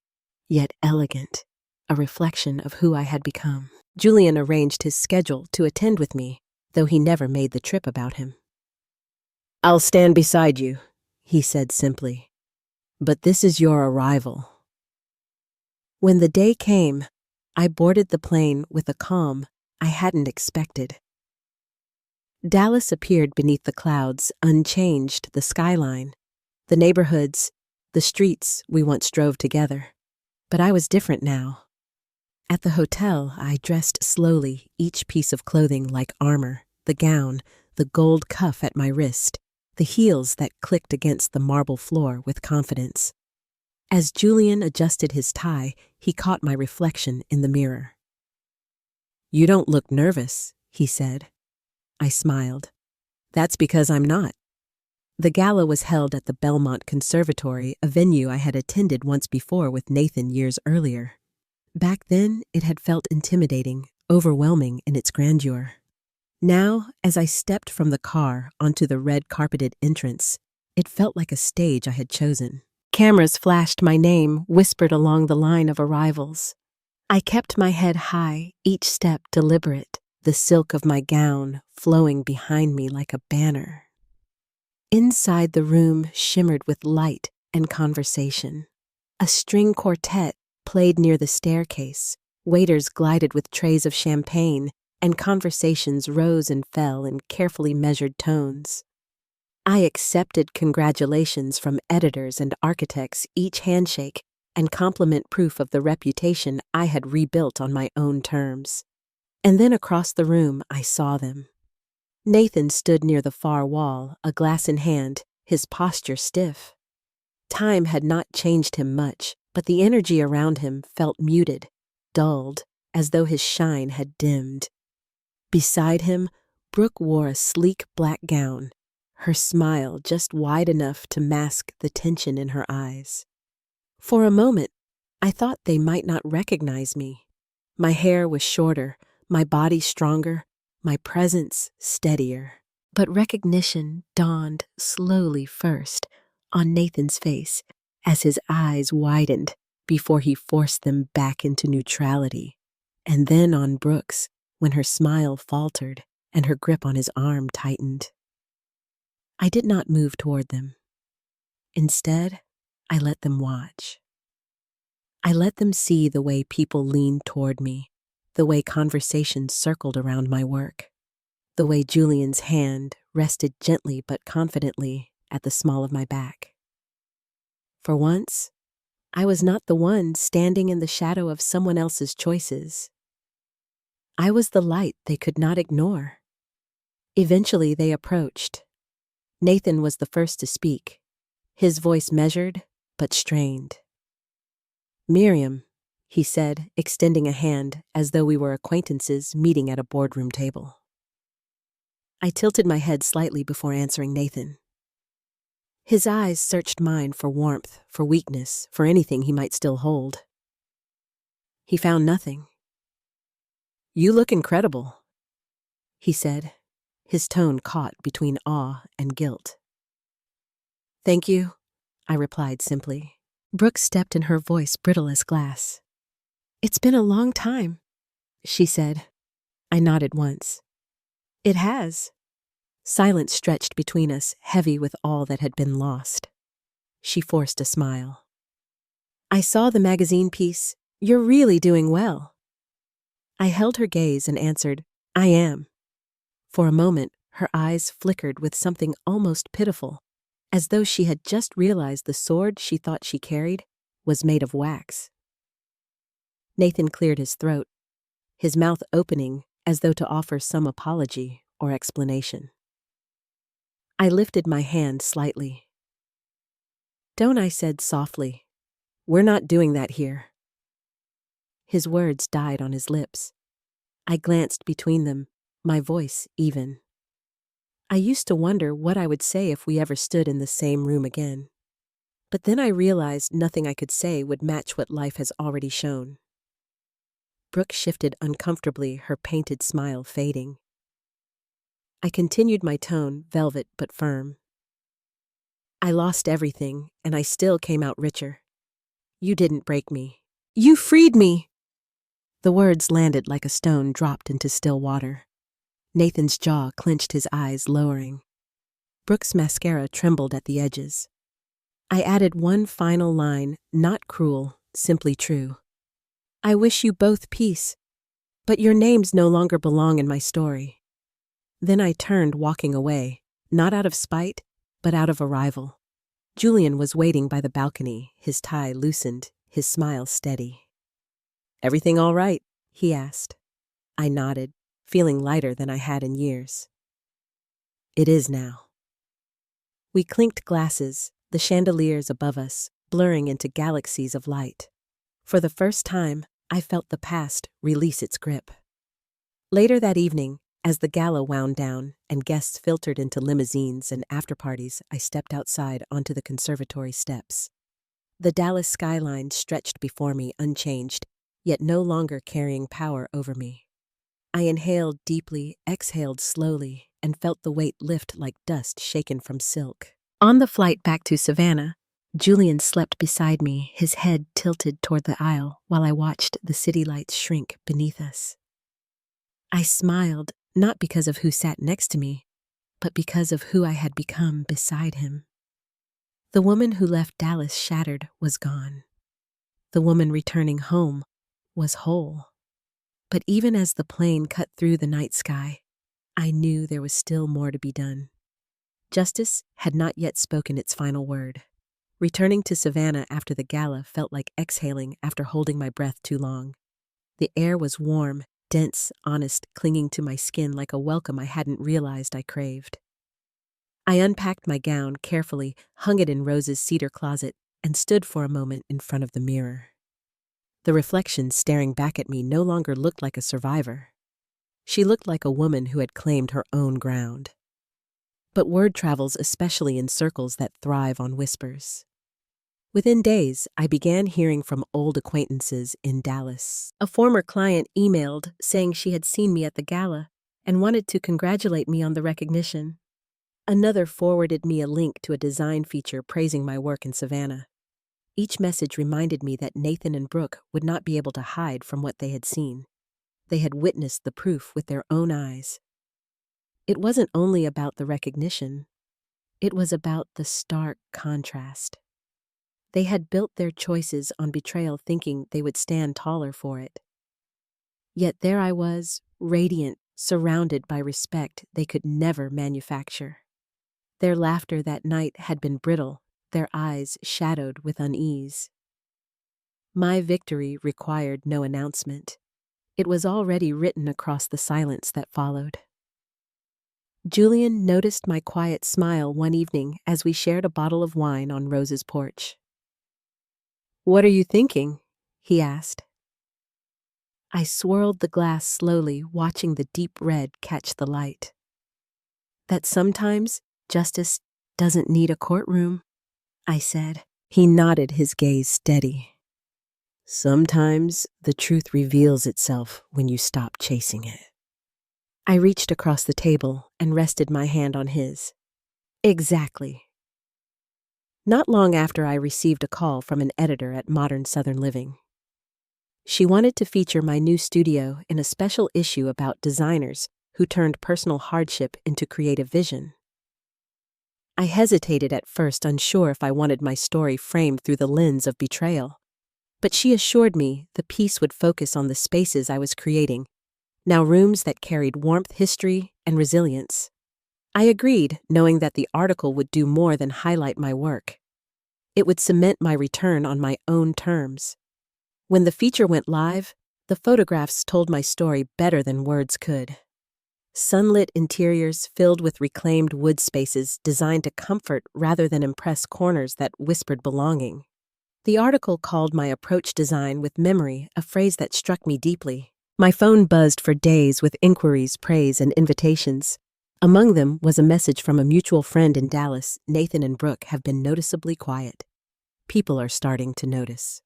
yet elegant, a reflection of who I had become. Julian arranged his schedule to attend with me, though he never made the trip about him. "I'll stand beside you," he said simply. "But this is your arrival." When the day came, I boarded the plane with a calm I hadn't expected. Dallas appeared beneath the clouds, unchanged, the skyline, the neighborhoods, the streets we once drove together. But I was different now. At the hotel, I dressed slowly, each piece of clothing like armor, the gown, the gold cuff at my wrist, the heels that clicked against the marble floor with confidence. As Julian adjusted his tie, he caught my reflection in the mirror. "You don't look nervous," he said. I smiled. "That's because I'm not." The gala was held at the Belmont Conservatory, a venue I had attended once before with Nathan years earlier. Back then, it had felt intimidating, overwhelming in its grandeur. Now, as I stepped from the car onto the red-carpeted entrance, it felt like a stage I had chosen. Cameras flashed my name, whispered along the line of arrivals. I kept my head high, each step deliberate, the silk of my gown flowing behind me like a banner. Inside the room shimmered with light and conversation. A string quartet played near the staircase, waiters glided with trays of champagne, and conversations rose and fell in carefully measured tones. I accepted congratulations from editors and architects, each handshake and compliment proof of the reputation I had rebuilt on my own terms. And then across the room I saw them. Nathan stood near the far wall, a glass in hand, his posture stiff. Time had not changed him much, but the energy around him felt muted, dulled, as though his shine had dimmed. Beside him, Brooke wore a sleek black gown, her smile just wide enough to mask the tension in her eyes. For a moment, I thought they might not recognize me. My hair was shorter, my body stronger, my presence steadier. But recognition dawned slowly first on Nathan's face as his eyes widened before he forced them back into neutrality, and then on Brooke's when her smile faltered and her grip on his arm tightened. I did not move toward them. Instead, I let them watch. I let them see the way people leaned toward me, the way conversations circled around my work, the way Julian's hand rested gently but confidently at the small of my back. For once, I was not the one standing in the shadow of someone else's choices. I was the light they could not ignore. Eventually they approached. Nathan was the first to speak, his voice measured but strained. "Miriam," he said, extending a hand as though we were acquaintances meeting at a boardroom table. I tilted my head slightly before answering Nathan. His eyes searched mine for warmth, for weakness, for anything he might still hold. He found nothing. "You look incredible," he said, his tone caught between awe and guilt. "Thank you," I replied simply. Brooke stepped in, her voice brittle as glass. "It's been a long time," she said. I nodded once. "It has." Silence stretched between us, heavy with all that had been lost. She forced a smile. "I saw the magazine piece. You're really doing well." I held her gaze and answered, "I am." For a moment, her eyes flickered with something almost pitiful, as though she had just realized the sword she thought she carried was made of wax. Nathan cleared his throat, his mouth opening as though to offer some apology or explanation. I lifted my hand slightly. "Don't," I said softly. "We're not doing that here." His words died on his lips. I glanced between them, my voice even. I used to wonder what I would say if we ever stood in the same room again. But then I realized nothing I could say would match what life has already shown. Brooke shifted uncomfortably, her painted smile fading. I continued my tone, velvet but firm. "I lost everything, and I still came out richer. You didn't break me. You freed me!" The words landed like a stone dropped into still water. Nathan's jaw clenched, his eyes lowering. Brooke's mascara trembled at the edges. I added one final line, not cruel, simply true. "I wish you both peace, but your names no longer belong in my story." Then I turned, walking away, not out of spite, but out of arrival. Julian was waiting by the balcony, his tie loosened, his smile steady. "Everything all right?" he asked. I nodded, feeling lighter than I had in years. "It is now." We clinked glasses, the chandeliers above us, blurring into galaxies of light. For the first time, I felt the past release its grip. Later that evening, as the gala wound down and guests filtered into limousines and after-parties, I stepped outside onto the conservatory steps. The Dallas skyline stretched before me unchanged, yet no longer carrying power over me. I inhaled deeply, exhaled slowly, and felt the weight lift like dust shaken from silk. On the flight back to Savannah, Julian slept beside me, his head tilted toward the aisle while I watched the city lights shrink beneath us. I smiled, not because of who sat next to me, but because of who I had become beside him. The woman who left Dallas shattered was gone. The woman returning home was whole. But even as the plane cut through the night sky, I knew there was still more to be done. Justice had not yet spoken its final word. Returning to Savannah after the gala felt like exhaling after holding my breath too long. The air was warm, dense, honest, clinging to my skin like a welcome I hadn't realized I craved. I unpacked my gown carefully, hung it in Rose's cedar closet, and stood for a moment in front of the mirror. The reflection staring back at me no longer looked like a survivor. She looked like a woman who had claimed her own ground. But word travels especially in circles that thrive on whispers. Within days, I began hearing from old acquaintances in Dallas. A former client emailed saying she had seen me at the gala and wanted to congratulate me on the recognition. Another forwarded me a link to a design feature praising my work in Savannah. Each message reminded me that Nathan and Brooke would not be able to hide from what they had seen. They had witnessed the proof with their own eyes. It wasn't only about the recognition. It was about the stark contrast. They had built their choices on betrayal thinking they would stand taller for it. Yet there I was, radiant, surrounded by respect they could never manufacture. Their laughter that night had been brittle, their eyes shadowed with unease. My victory required no announcement. It was already written across the silence that followed. Julian noticed my quiet smile one evening as we shared a bottle of wine on Rose's porch. "What are you thinking?" he asked. I swirled the glass slowly, watching the deep red catch the light. That sometimes justice doesn't need a courtroom, I said. He nodded, his gaze steady. Sometimes the truth reveals itself when you stop chasing it. I reached across the table and rested my hand on his. Exactly. Not long after, I received a call from an editor at Modern Southern Living. She wanted to feature my new studio in a special issue about designers who turned personal hardship into creative vision. I hesitated at first, unsure if I wanted my story framed through the lens of betrayal. But she assured me the piece would focus on the spaces I was creating, now rooms that carried warmth, history, and resilience. I agreed, knowing that the article would do more than highlight my work. It would cement my return on my own terms. When the feature went live, the photographs told my story better than words could. Sunlit interiors filled with reclaimed wood spaces designed to comfort rather than impress corners that whispered belonging. The article called my approach design with memory, a phrase that struck me deeply. My phone buzzed for days with inquiries, praise, and invitations. Among them was a message from a mutual friend in Dallas. Nathan and Brooke have been noticeably quiet. People are starting to notice.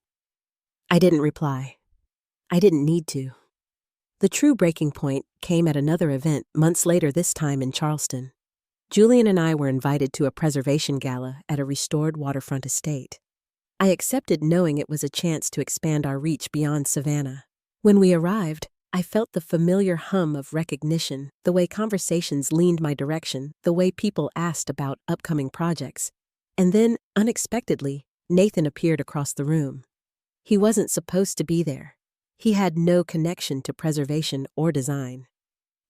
I didn't reply. I didn't need to. The true breaking point came at another event months later, this time in Charleston. Julian and I were invited to a preservation gala at a restored waterfront estate. I accepted, knowing it was a chance to expand our reach beyond Savannah. When we arrived, I felt the familiar hum of recognition, the way conversations leaned my direction, the way people asked about upcoming projects. And then, unexpectedly, Nathan appeared across the room. He wasn't supposed to be there. He had no connection to preservation or design.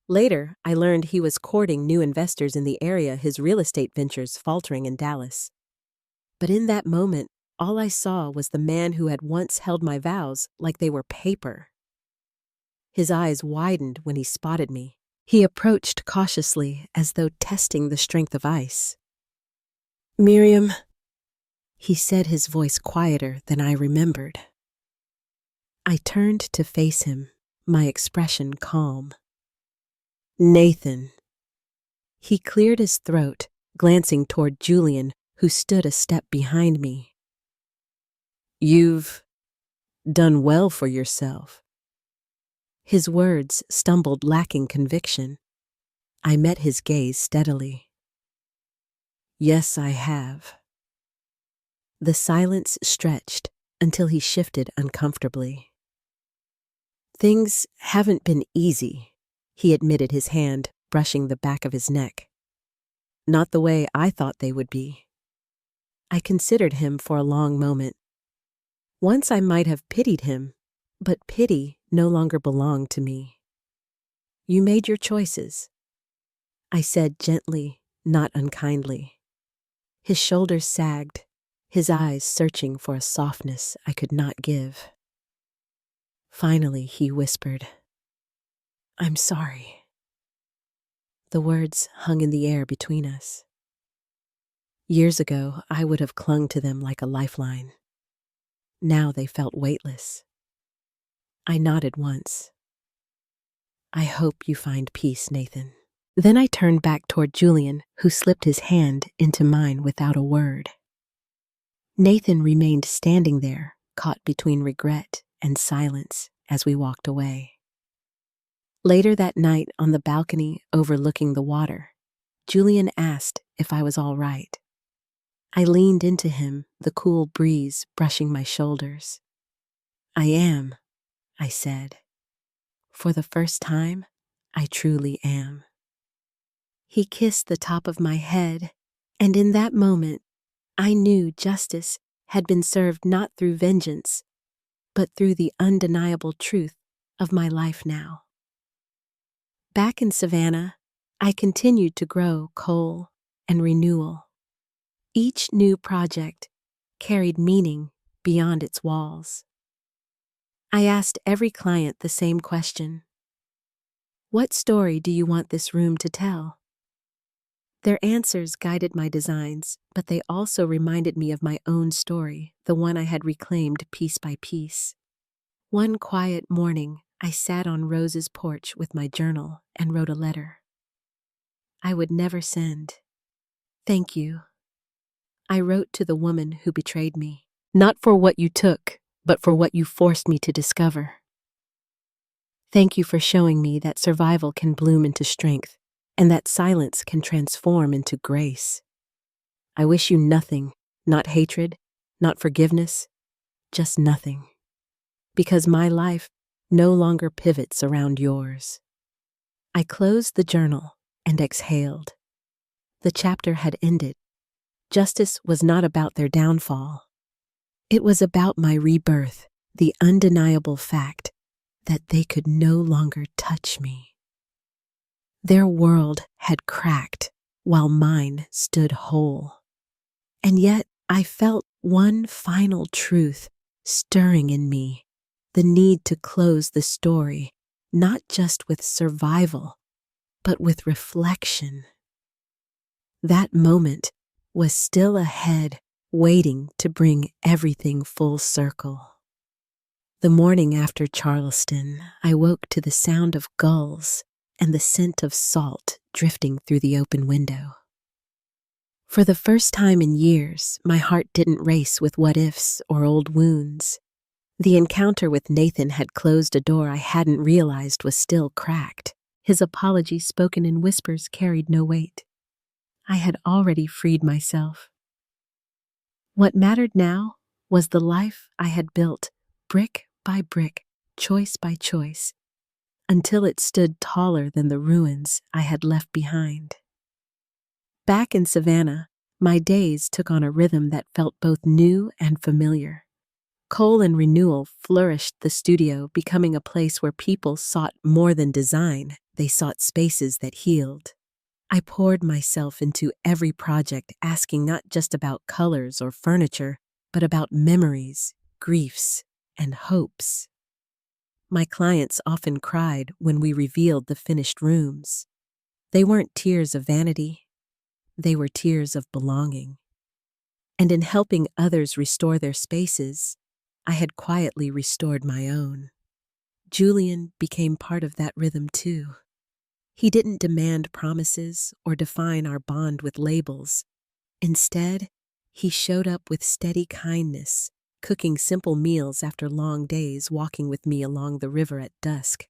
Later, I learned he was courting new investors in the area, his real estate ventures faltering in Dallas. But in that moment, all I saw was the man who had once held my vows like they were paper. His eyes widened when he spotted me. He approached cautiously, as though testing the strength of ice. "Miriam," he said, his voice quieter than I remembered. I turned to face him, my expression calm. "Nathan." He cleared his throat, glancing toward Julian, who stood a step behind me. "You've done well for yourself." His words stumbled, lacking conviction. I met his gaze steadily. "Yes, I have." The silence stretched until he shifted uncomfortably. "Things haven't been easy," he admitted, his hand brushing the back of his neck. not the way I thought they would be. I considered him for a long moment. Once I might have pitied him, but pity no longer belonged to me. You made your choices, I said gently, not unkindly. His shoulders sagged, his eyes searching for a softness I could not give. Finally, he whispered, "I'm sorry." The words hung in the air between us. Years ago, I would have clung to them like a lifeline. Now they felt weightless. I nodded once. "I hope you find peace, Nathan." Then I turned back toward Julian, who slipped his hand into mine without a word. Nathan remained standing there, caught between regret and silence as we walked away. Later that night, on the balcony overlooking the water, Julian asked if I was all right. I leaned into him, the cool breeze brushing my shoulders. "I am," I said. "For the first time, I truly am." He kissed the top of my head, and in that moment, I knew justice had been served not through vengeance, but through the undeniable truth of my life now. Back in Savannah, I continued to grow coal and renewal. Each new project carried meaning beyond its walls. I asked every client the same question: "What story do you want this room to tell?" Their answers guided my designs, but they also reminded me of my own story, the one I had reclaimed piece by piece. One quiet morning, I sat on Rose's porch with my journal and wrote a letter I would never send. "Thank you," I wrote to the woman who betrayed me. "Not for what you took, but for what you forced me to discover. Thank you for showing me that survival can bloom into strength, and that silence can transform into grace. I wish you nothing, not hatred, not forgiveness, just nothing. Because my life no longer pivots around yours." I closed the journal and exhaled. The chapter had ended. Justice was not about their downfall. It was about my rebirth, the undeniable fact that they could no longer touch me. Their world had cracked while mine stood whole. And yet I felt one final truth stirring in me, the need to close the story, not just with survival, but with reflection. That moment was still ahead, waiting to bring everything full circle. The morning after Charleston, I woke to the sound of gulls and the scent of salt drifting through the open window. For the first time in years, my heart didn't race with what-ifs or old wounds. The encounter with Nathan had closed a door I hadn't realized was still cracked. His apology, spoken in whispers, carried no weight. I had already freed myself. What mattered now was the life I had built, brick by brick, choice by choice, until it stood taller than the ruins I had left behind. Back in Savannah, my days took on a rhythm that felt both new and familiar. Coal and renewal flourished the studio, becoming a place where people sought more than design, they sought spaces that healed. I poured myself into every project, asking not just about colors or furniture, but about memories, griefs, and hopes. My clients often cried when we revealed the finished rooms. They weren't tears of vanity. They were tears of belonging. And in helping others restore their spaces, I had quietly restored my own. Julian became part of that rhythm too. He didn't demand promises or define our bond with labels. Instead, he showed up with steady kindness, cooking simple meals after long days, walking with me along the river at dusk,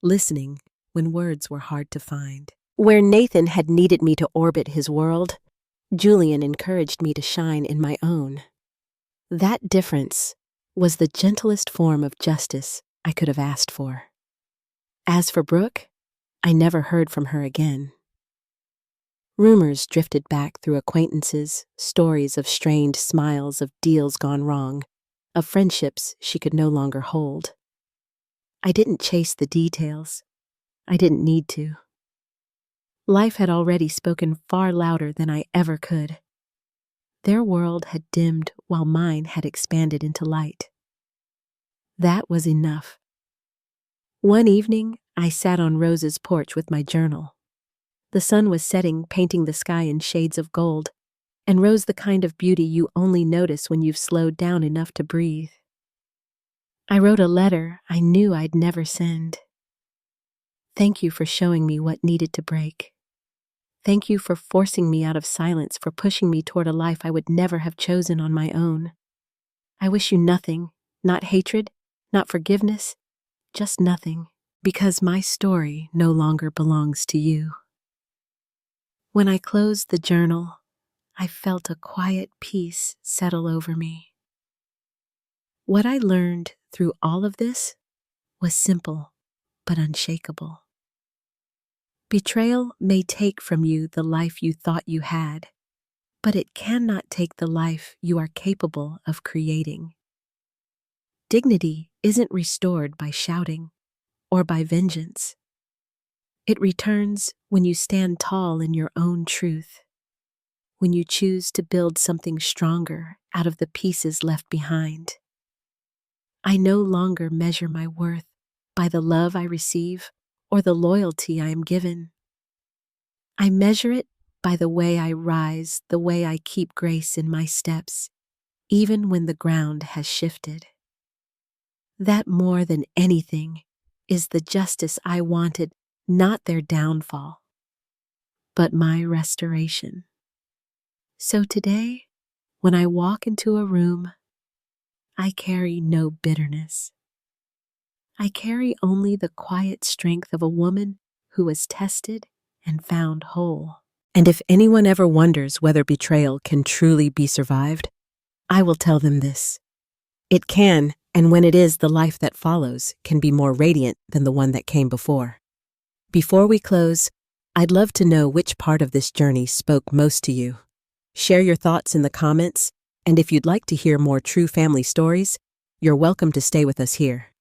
listening when words were hard to find. Where Nathan had needed me to orbit his world, Julian encouraged me to shine in my own. That difference was the gentlest form of justice I could have asked for. As for Brooke, I never heard from her again. Rumors drifted back through acquaintances, stories of strained smiles, of deals gone wrong, of friendships she could no longer hold. I didn't chase the details. I didn't need to. Life had already spoken far louder than I ever could. Their world had dimmed while mine had expanded into light. That was enough. One evening, I sat on Rose's porch with my journal. The sun was setting, painting the sky in shades of gold, and Rose the kind of beauty you only notice when you've slowed down enough to breathe. I wrote a letter I knew I'd never send. Thank you for showing me what needed to break. Thank you for forcing me out of silence, for pushing me toward a life I would never have chosen on my own. I wish you nothing, not hatred, not forgiveness, just nothing, because my story no longer belongs to you. When I closed the journal, I felt a quiet peace settle over me. What I learned through all of this was simple but unshakable. Betrayal may take from you the life you thought you had, but it cannot take the life you are capable of creating. Dignity isn't restored by shouting or by vengeance. It returns when you stand tall in your own truth, when you choose to build something stronger out of the pieces left behind. I no longer measure my worth by the love I receive or the loyalty I am given. I measure it by the way I rise, the way I keep grace in my steps, even when the ground has shifted. That more than anything is the justice I wanted, not their downfall, but my restoration. So today, when I walk into a room, I carry no bitterness. I carry only the quiet strength of a woman who was tested and found whole. And if anyone ever wonders whether betrayal can truly be survived, I will tell them this. It can, and when it is, the life that follows can be more radiant than the one that came before. Before we close, I'd love to know which part of this journey spoke most to you. Share your thoughts in the comments, and if you'd like to hear more true family stories, you're welcome to stay with us here.